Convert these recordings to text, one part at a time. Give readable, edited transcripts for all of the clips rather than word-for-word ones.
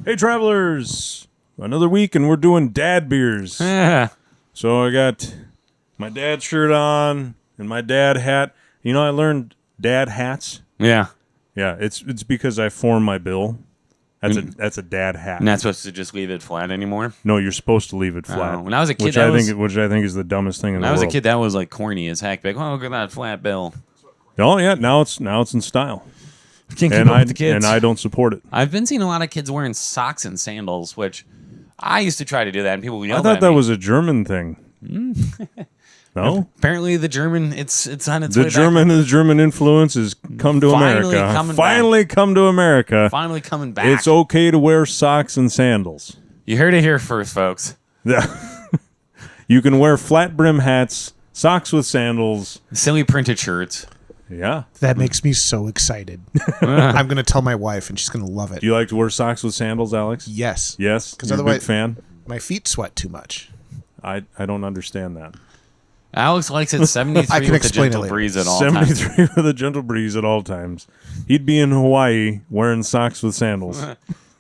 Hey, travelers! Another week, and we're doing dad beers. Yeah. So I got my dad shirt on and my dad hat. You know, I learned dad hats. Yeah. Yeah, it's because I form my bill. That's a dad hat. You're not supposed to just leave it flat anymore? No, you're supposed to leave it flat. When I was a kid, which I think is the dumbest thing in the world. When I was a kid, that was like corny as heck. Like, oh, look at that flat bill. Oh yeah, now it's in style. Can't keep up with the kids. And I don't support it. I've been seeing a lot of kids wearing socks and sandals, which I used to try to do that, and people yelled I at thought that me. was a German thing. No? Apparently the German, it's on its The way back. The German influence has come to Finally America. coming Finally come to America. Finally coming back. It's okay to wear socks and sandals. You heard it here first, folks. Yeah. You can wear flat brim hats, socks with sandals. Silly printed shirts. Yeah. That makes me so excited. I'm going to tell my wife, and she's going to love it. Do you like to wear socks with sandals, Alex? Yes. Yes? 'Cause You're a big otherwise- fan? My feet sweat too much. I don't understand that. Alex likes it 73 I can with a explain it gentle later. breeze at all times. 73 with a gentle breeze at all times. He'd be in Hawaii wearing socks with sandals.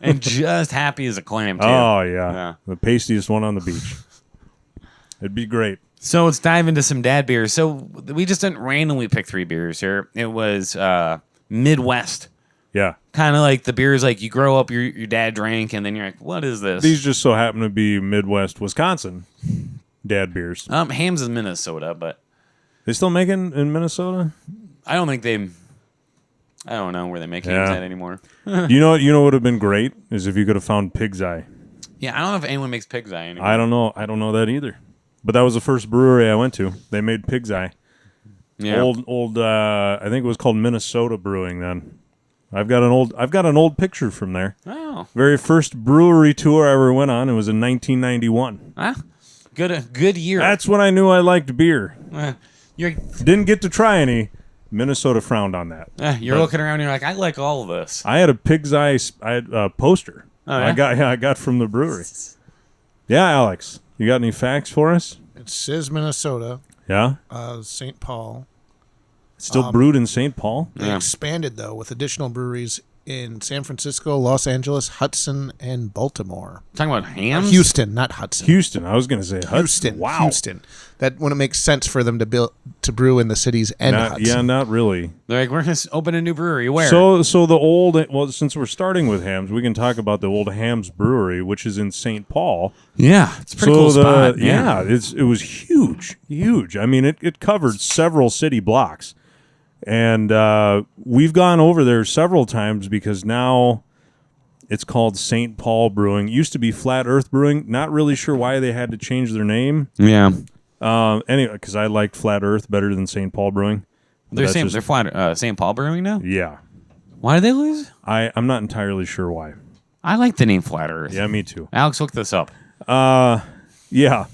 And just happy as a clam, too. Oh, yeah. Yeah. The pastiest one on the beach. It'd be great. So let's dive into some dad beers. So we just didn't randomly pick 3 beers here. It was Midwest. Yeah. Kind of like the beers like you grow up, your dad drank, and then you're like, what is this? These just so happen to be Midwest, Wisconsin dad beers. Hams is Minnesota, but They still making in Minnesota? I don't think I don't know where they make hams at anymore. You know what would have been great is if you could have found Pig's Eye. Yeah, I don't know if anyone makes Pig's Eye anymore. I don't know that either. But that was the first brewery I went to. They made Pig's Eye. Yeah. Old I think it was called Minnesota Brewing then. I've got an old picture from there. Oh. Very first brewery tour I ever went on. It was in 1991. Good year. That's when I knew I liked beer. You're Didn't get to try any. Minnesota frowned on that. you're looking around and you're like, I like all of this. I had a Pig's Eye poster. Oh, yeah? I got from the brewery. Yeah, Alex, you got any facts for us? It says Minnesota, Yeah, St. Paul. it's still brewed in St. Paul. They expanded, though, with additional breweries in San Francisco, Los Angeles, Hudson, and Baltimore. Talking about hams? Houston, not Hudson. Houston. I was going to say Hudson. Houston. Wow. Houston. That when it makes sense for them to brew in the cities and Hudson. Yeah, not really. They're like, we're going to open a new brewery. Where? So the old, well, since we're starting with hams, we can talk about the old Hams Brewery, which is in St. Paul. Yeah, it's a pretty cool spot. Yeah, it was huge. I mean, it covered several city blocks. And we've gone over there several times because now it's called St. Paul Brewing. It used to be Flat Earth Brewing. Not really sure why they had to change their name. Yeah. Anyway, because I liked Flat Earth better than St. Paul Brewing. They're St. Paul Brewing now? Yeah. Why did they lose? I'm not entirely sure why. I like the name Flat Earth. Yeah, me too. Alex, look this up. Yeah.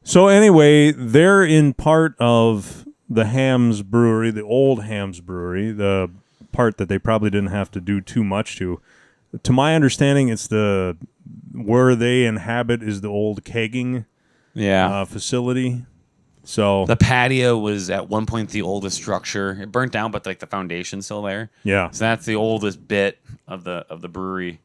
So anyway, they're in part of the Hams Brewery, the old Hams Brewery, the part that they probably didn't have to do too much to. To my understanding, it's where they inhabit is the old kegging facility. So The patio was at one point the oldest structure. It burnt down, but like the foundation's still there. yeah, So that's the oldest bit of the brewery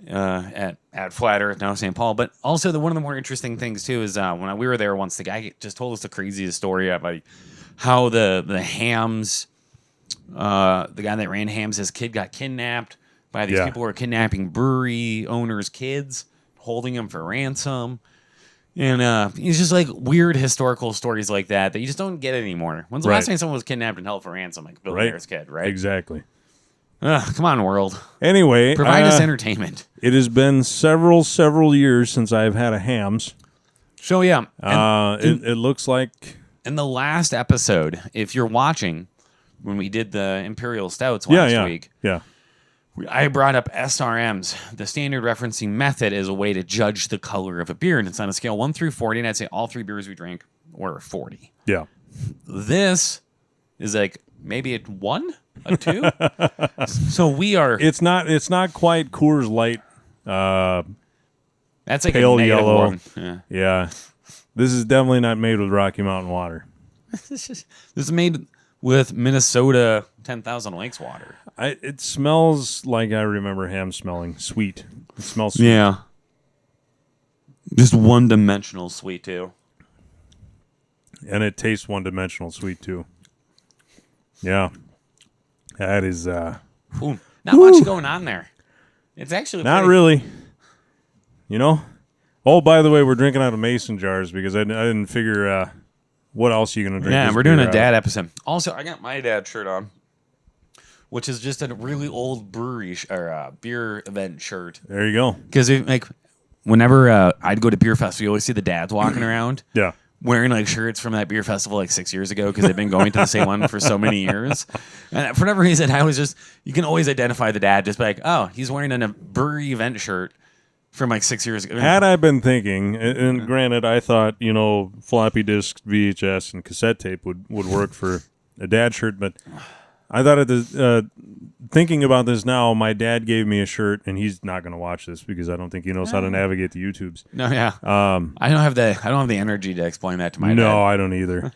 at Flat Earth, now St. Paul. But also one of the more interesting things too is when we were there once, the guy just told us the craziest story about how the Hams, the guy that ran Hams, his kid got kidnapped by these people who were kidnapping brewery owners' kids, holding them for ransom. And it's just like weird historical stories like that you just don't get anymore. When's the last time someone was kidnapped and held for ransom, like Bill Blair's kid, right? Exactly. Come on, world. Anyway, Provide us entertainment. It has been several years since I've had a Hams. So, yeah. It looks like... In the last episode, if you're watching, when we did the Imperial Stouts last week, I brought up SRMs. The standard referencing method is a way to judge the color of a beer, and it's on a scale 1 through 40, and I'd say all 3 beers we drank were 40. Yeah. This is like maybe a 1, a 2. So we are... It's not quite Coors Light. That's like pale a negative yellow. 1. Yeah. This is definitely not made with Rocky Mountain water. This is made with Minnesota 10,000 Lakes water. It smells like I remember ham smelling. Sweet. It smells sweet. Yeah. Just one-dimensional sweet, too. And it tastes one-dimensional sweet, too. Yeah. That is... Not much going on there. It's actually not really. You know? Oh, by the way, we're drinking out of mason jars because I didn't figure what else you're going to drink. Yeah, this we're doing beer a out dad episode. Also, I got my dad shirt on, which is just a really old brewery or beer event shirt. of. There you go. Because like, whenever I'd go to beer festival, you always see the dads walking around. Yeah. Wearing like shirts from that beer festival like 6 years ago because they've been going to the same one for so many years. And for whatever reason, I was just, you can always identify the dad just by like, oh, he's wearing a brewery event shirt from like 6 years ago. Had I been thinking, and granted, I thought, floppy disk, VHS, and cassette tape would work for a dad shirt, but I thought thinking about this now, my dad gave me a shirt, and he's not going to watch this because I don't think he knows how to navigate the YouTubes. No, yeah. I don't have the energy to explain that to my dad. No, I don't either.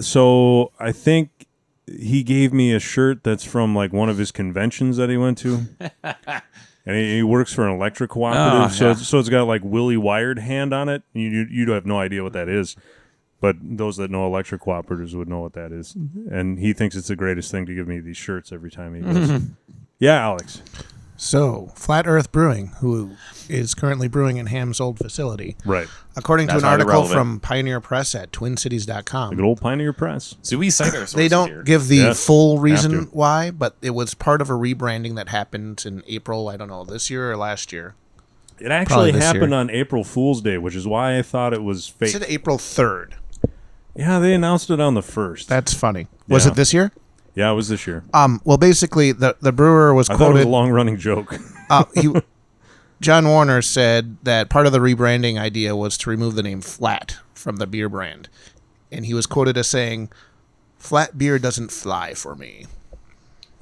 So I think he gave me a shirt that's from like one of his conventions that he went to. And he works for an electric cooperative, so it's got like Willie Wired hand on it. You have no idea what that is, but those that know electric cooperatives would know what that is. And he thinks it's the greatest thing to give me these shirts every time he goes. Yeah, Alex. So, Flat Earth Brewing, who is currently brewing in Ham's old facility. Right. According to That's an highly article relevant. from Pioneer Press at twincities.com. The good old Pioneer Press. So we cite our sources They don't here. give the Yes, full have reason to. why, but it was part of a rebranding that happened in April, I don't know, this year or last year. It actually this happened year. on April Fool's Day, which is why I thought it was It fake. said April 3rd. Yeah, they announced it on the 1st. That's funny. Was Yeah. it this year? Yeah, it was this year. Well, basically, the brewer was I thought it was quoted. a long-running joke. John Warner said that part of the rebranding idea was to remove the name Flat from the beer brand. And he was quoted as saying, "Flat beer doesn't fly for me."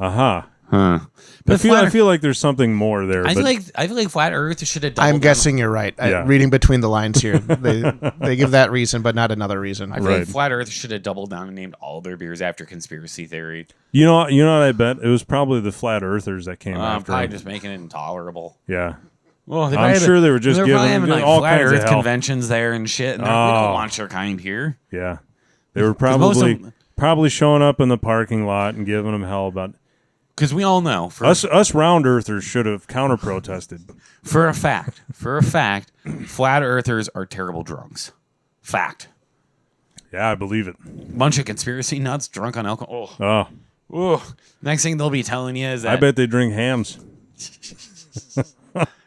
Aha. Huh. I But feel like there's something more there. I but feel like Flat Earth should have doubled I'm down. guessing you're right. Yeah. Reading between the lines here, they give that reason, but not another reason. I feel Right. like Flat Earth should have doubled down and named all their beers after conspiracy theory. You know what I bet? It was probably the Flat Earthers that came after Probably him. just making it intolerable. Yeah. Well, I'm sure they were just they're giving probably having like all Flat kinds of Earth hell. conventions there and shit. And we don't want your kind here. Yeah. They were most probably of- showing up in the parking lot and giving them hell about Because we all know us round earthers should have counter protested. for a fact, Flat Earthers are terrible drunks. Fact. Yeah, I believe it. Bunch of conspiracy nuts drunk on alcohol. Oh, Oh. Next thing they'll be telling you is that I bet they drink hams.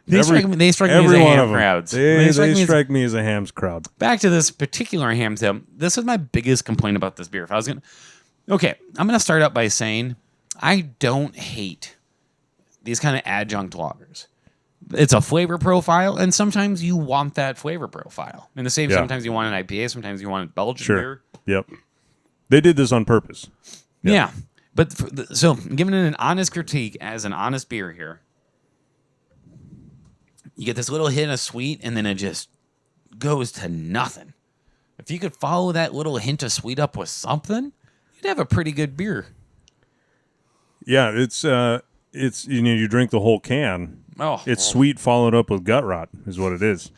they strike me as a Every one ham of them. crowd. They strike me as- strike me as a hams crowd. Back to this particular ham though. This is my biggest complaint about this beer. I'm gonna start out by saying I don't hate these kind of adjunct lagers. It's a flavor profile, and sometimes you want that flavor profile. And the same, Yeah. sometimes you want an IPA, sometimes you want a Belgian Sure. beer. Yep. They did this on purpose. Yeah. But so giving it an honest critique as an honest beer here, you get this little hint of sweet, and then it just goes to nothing. If you could follow that little hint of sweet up with something, you'd have a pretty good beer. Yeah, it's you drink the whole can. Oh, It's sweet followed up with gut rot is what it is.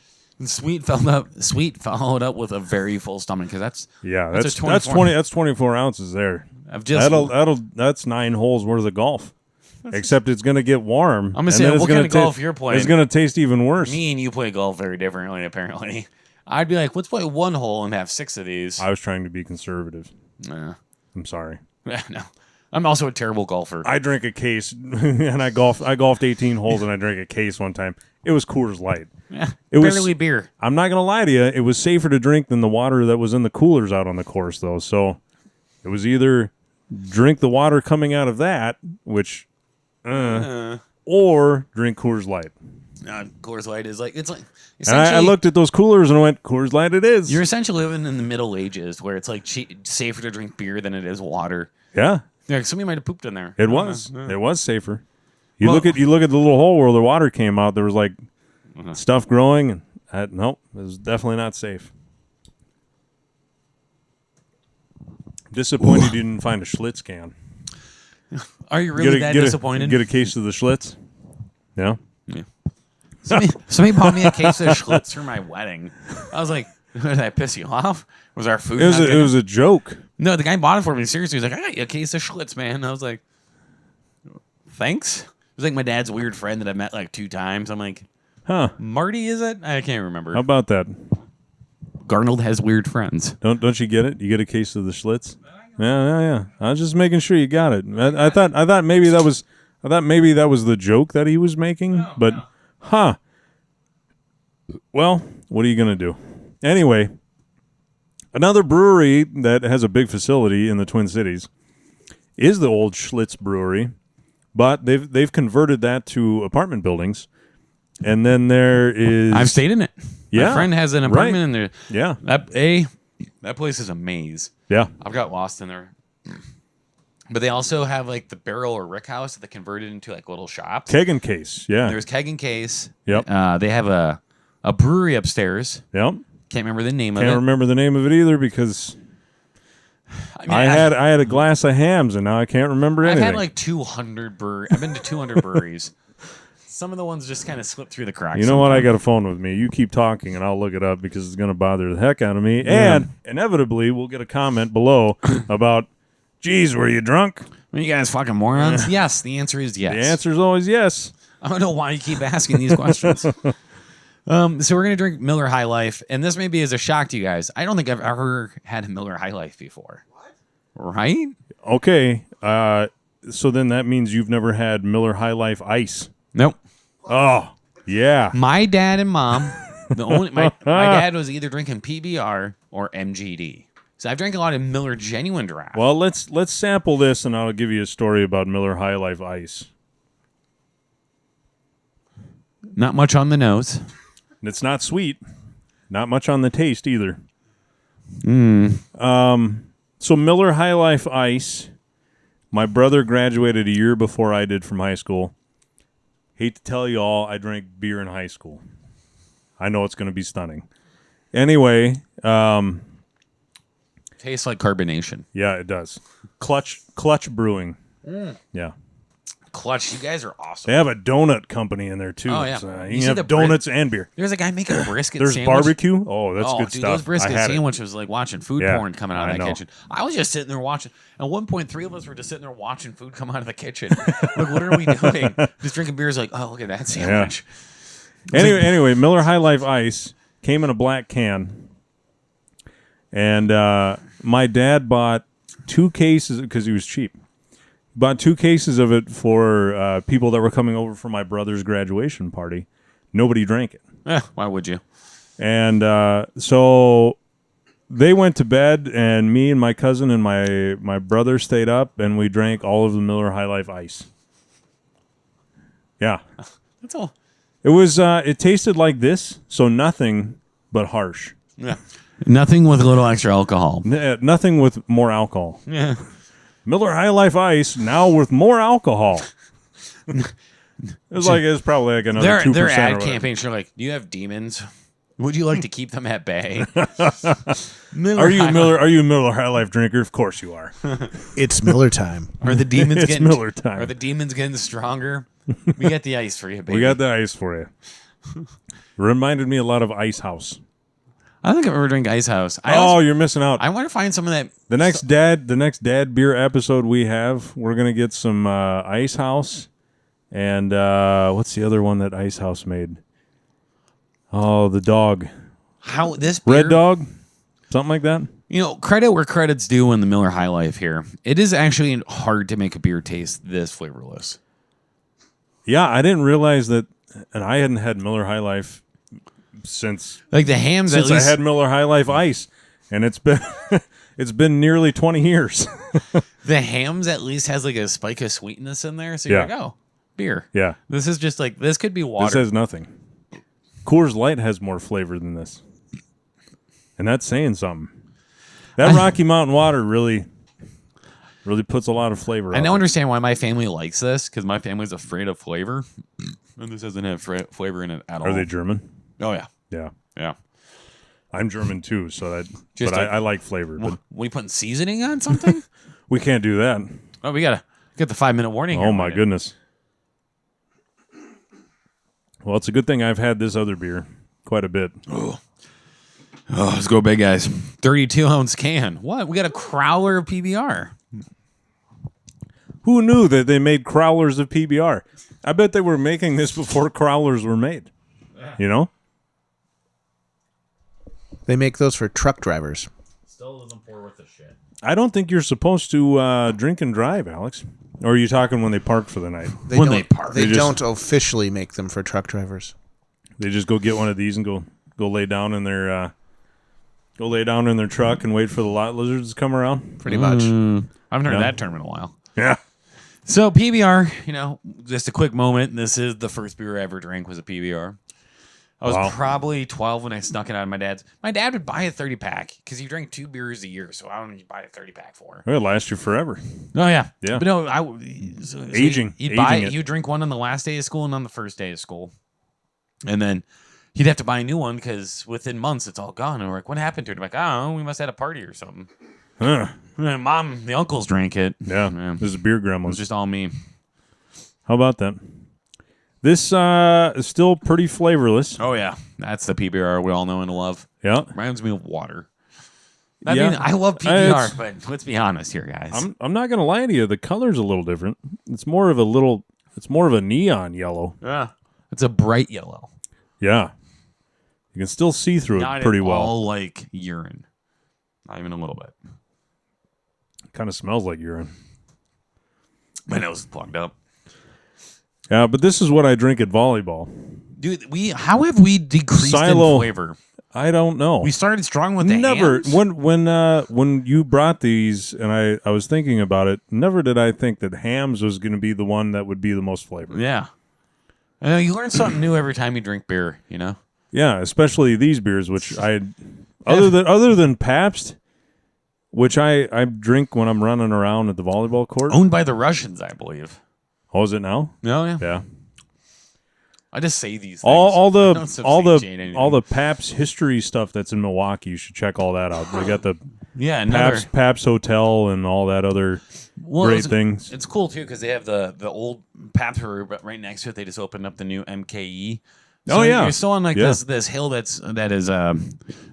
sweet followed up with a very full stomach because that's Yeah, a 24 that's 24 ounces there. I've just That's 9 holes worth of golf. Except it's going to get warm. I'm gonna and say, then it's what gonna kind of golf you're playing? It's going to taste even worse. me and you play golf very differently. Apparently, I'd be like, let's play one hole and have 6 of these. I was trying to be conservative. Nah. I'm sorry. No, I'm also a terrible golfer. I drink a case, and I golfed 18 holes, and I drank a case one time. It was Coors Light. It was barely beer. I'm not going to lie to you. It was safer to drink than the water that was in the coolers out on the course, though. So it was either drink the water coming out of that, which, or drink Coors Light. Coors Light is like it's like And essentially I looked at those coolers and I went, Coors Light it is. you're essentially living in the Middle Ages where it's like safer to drink beer than it is water. Yeah, Yeah, somebody might have pooped in there. it was. It was safer. You Well- look at the little hole where the water came out. There was like stuff growing, and nope, it was definitely not safe. Disappointed you didn't find a Schlitz can. Are you really that disappointed? Get a case of the Schlitz. Yeah. Somebody bought me a case of Schlitz for my wedding. I was like, did I piss you off? Was our food? It was a joke. No, the guy bought it for me. Seriously, he was like, I got you a case of Schlitz, man. And I was like, thanks. It was like my dad's weird friend that I met like 2 times. I'm like, Huh? Marty, is it? I can't remember. How about that? Garnold has weird friends. Don't you get it? You get a case of the Schlitz. Yeah. I was just making sure you got it. I thought maybe that was the joke that he was making. Huh? Well, what are you gonna do? Anyway, another brewery that has a big facility in the Twin Cities is the old Schlitz Brewery, but they've converted that to apartment buildings, and then there is I've stayed in it. Yeah, my friend has an apartment right. in there. Yeah, that place is a maze. yeah. I've got lost in there. But they also have like the barrel or rick house that they converted into like little shops. Keg and case. Yeah. There's keg and case. Yep. They have a brewery upstairs. Yep. Can't remember the name of Can't it. remember the name of it either because I mean, I had a glass of hams and now I can't remember I've anything. had like 200 breweries. I've been to 200 breweries. Some of the ones just kind of slip through the cracks. You know what? I got a phone with me. You keep talking and I'll look it up because it's going to bother the heck out of me. And inevitably, we'll get a comment below about, geez, were you drunk? Are you guys fucking morons? Yes. The answer is yes. The answer is always yes. I don't know why you keep asking these questions. So we're going to drink Miller High Life. And this maybe is a shock to you guys. I don't think I've ever had a Miller High Life before. What? Right? Okay. So then that means you've never had Miller High Life Ice. Nope. Oh, yeah. My dad and mom, my dad was either drinking PBR or MGD. So I've drank a lot of Miller Genuine Draft. Well, let's sample this and I'll give you a story about Miller High Life Ice. Not much on the nose. It's not sweet. Not much on the taste either. So Miller High Life Ice, my brother graduated a year before I did from high school. Hate to tell you all, I drank beer in high school. I know it's going to be stunning. Anyway, Tastes like carbonation. yeah, it does. Clutch Brewing. Yeah. Clutch, you guys are awesome. They have a donut company in there, too. Oh, yeah. So You you see can the have donuts and beer. There's a guy making a brisket There's sandwich. barbecue. Oh, that's good dude, stuff. Those brisket I had it. sandwiches was like watching food Yeah, porn coming out I of the know. kitchen. I was just sitting there watching. At one point, 3 of us were just sitting there watching food come out of the kitchen. Like, what are we doing? Just drinking beers like, oh, look at that sandwich. Anyway, Miller High Life Ice came in a black can. And my dad bought 2 cases because he was cheap. Bought 2 cases of it for people that were coming over for my brother's graduation party. Nobody drank it. Why would you? And so they went to bed, and me and my cousin and my brother stayed up, and we drank all of the Miller High Life Ice. Yeah. That's all. It was. It tasted like this, so nothing but harsh. Yeah. Nothing with a little extra alcohol. Nothing with more alcohol. Yeah. Miller High Life Ice now with more alcohol. It's probably like another 2%. Their ad or whatever. campaigns are like, do you have demons? Would you like to keep them at bay? Are you Miller High Life drinker? Of course you are. It's Miller time. Are the demons It's getting Miller time. Are the demons getting stronger? We got the ice for you, baby. We got the ice for you. Reminded me a lot of Ice House. I don't think I've ever drank Ice House. You're missing out. I want to find some of that. The next dad beer episode we have, we're gonna get some Ice House, and what's the other one that Ice House made? Oh, the dog, How this beer, Red Dog, something like that. You know, credit where credit's due in the Miller High Life here. It is actually hard to make a beer taste this flavorless. Yeah, I didn't realize that, and I hadn't had Miller High Life since Like the hams, at I least. had Miller High Life Ice, and it's been nearly 20 years. The hams at least has like a spike of sweetness in there. So you're Yeah. like, oh, beer. Yeah, This is just like, this could be water. this has nothing. Coors Light has more flavor than this, and that's saying something. That Rocky Mountain water really puts a lot of flavor. I out now there. understand why my family likes this, because my family's afraid of flavor. And this doesn't have flavor in it at all. Are they German? Oh, yeah. Yeah, Yeah. I'm German too, so Just but like- I like flavor. But We putting seasoning on something? we can't do that. Oh, we got to get the 5-minute warning. Oh here, my buddy. goodness. Well, it's a good thing I've had this other beer quite a bit. Oh, let's go big, guys. 32-ounce can. What? We got a crowler of PBR. Who knew that they made crowlers of PBR? I bet they were making this before crowlers were made. You know? They make those for truck drivers. Still doesn't pour worth of shit. I don't think you're supposed to drink and drive, Alex. Or are you talking when they park for the night? They When don't, they park. They They just- don't officially make them for truck drivers. They just go get one of these and go lay down in their truck and wait for the lot lizards to come around. Pretty much. I haven't heard Yeah. that term in a while. Yeah. So PBR, just a quick moment. This is the first beer I ever drank was a PBR. I was Wow. probably 12 when I snuck it out of my dad's. My dad would buy a 30-pack because he drank 2 beers a year. So I don't need to buy a 30-pack for. It'll last you forever. Oh yeah, Yeah. But no, Aging it. He'd drink one on the last day of school and on the first day of school, and then he'd have to buy a new one because within months it's all gone. And we're like, "What happened to it?" I'm like, "Oh, we must have had a party or something." Huh. And Mom, the uncles drank it. Yeah. Yeah. This is beer It was gremlins. just all me. How about that? This is still pretty flavorless. Oh yeah, that's the PBR we all know and love. Yeah. Reminds me of water. I Yeah. mean, I love It's- PBR, but let's be honest here, guys. I'm not gonna lie to you. The color's a little different. It's more of a neon yellow. Yeah, it's a bright yellow. Yeah. You can still see through Not it pretty at well. all like urine. Not even a little bit. Kind of smells like urine. My nose is plugged up. Yeah, but this is what I drink at volleyball. Dude, how have we decreased Silo. in flavor? I don't know. We started strong with the Never hams. when you brought these and I was thinking about it, never did I think that hams was going to be the one that would be the most flavored. Yeah. I know you learn something new every time you drink beer, Yeah, especially these beers which other than Pabst, which I drink when I'm running around at the volleyball court. Owned by the Russians, I believe. Oh, is it now? Oh, yeah. Yeah. I just say these things. All I don't substantiate the anything. Pabst history stuff that's in Milwaukee, you should check all that out. They got the yeah, another. Pabst Hotel and all that other great things. It's cool too because they have the old Pabst brewery, but right next to it they just opened up the new MKE. So Oh, yeah. you're still on like Yeah. this hill that is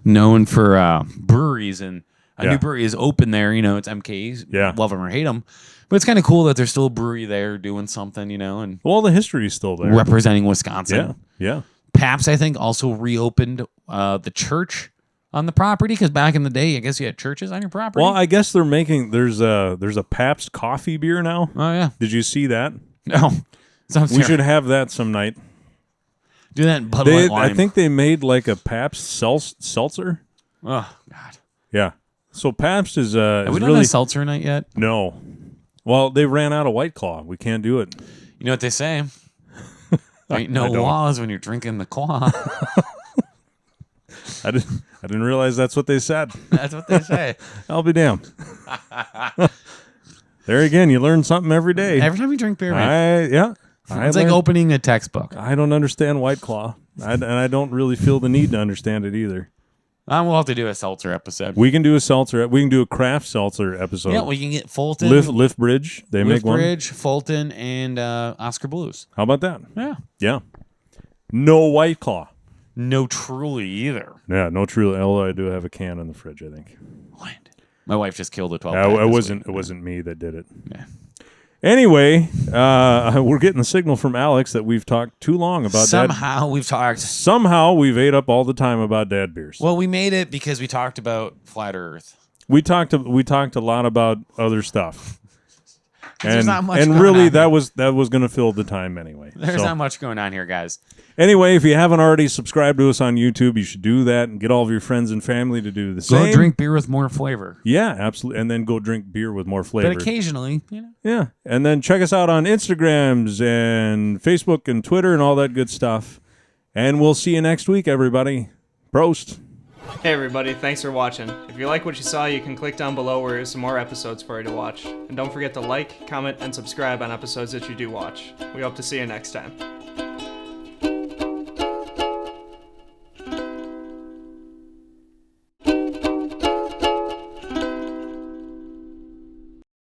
known for breweries, and a Yeah. new brewery is open there. It's MKE. Yeah. Love them or hate them, but it's kind of cool that there's still a brewery there doing something. And Well, the history is still there. representing Wisconsin. Yeah, yeah. Pabst, I think, also reopened the church on the property because back in the day, I guess you had churches on your property. Well, I guess they're making there's a Pabst coffee beer now. oh yeah, Did you see that? no, sounds We terrible. should have that some night. do that in Bud Light Lime. I think they made like a Pabst seltzer. Oh God, Yeah. So Pabst is have we done really a seltzer night yet? no. Well, they ran out of White Claw. We can't do it. You know what they say? There ain't no I don't. laws when you're drinking the claw. I didn't realize that's what they said. That's what they say. I'll be damned. There again, you learn something every day. Every time you drink beer, man, it's like learn- opening a textbook. I don't understand White Claw, and I don't really feel the need to understand it either. We'll have to do a seltzer episode. We can do a seltzer. We can do a craft seltzer episode. yeah, we can get Fulton, Lift Bridge. They make one. Bridge, Fulton, and Oscar Blues. How about that? Yeah. Yeah. No White Claw. No Truly either. Yeah, no true. Although I do have a can in the fridge, I think. What? My wife just killed a 12. It wasn't me that did it. Yeah. Anyway, we're getting the signal from Alex that we've talked too long about Somehow we've talked. Somehow we've ate up all the time about dad beers. Well, we made it because we talked about flat Earth. We talked a lot about other stuff. There's not much and going really on. that was going to fill the time anyway. There's So, not much going on here, guys. anyway, if you haven't already subscribed to us on YouTube, you should do that and get all of your friends and family to do the same. Go drink beer with more flavor. Yeah, absolutely. And then go drink beer with more flavor. But occasionally, Yeah. And then check us out on Instagrams and Facebook and Twitter and all that good stuff. And we'll see you next week, everybody. Prost. Hey everybody, thanks for watching. If you like what you saw, you can click down below where there's some more episodes for you to watch. And don't forget to like, comment, and subscribe on episodes that you do watch. We hope to see you next time.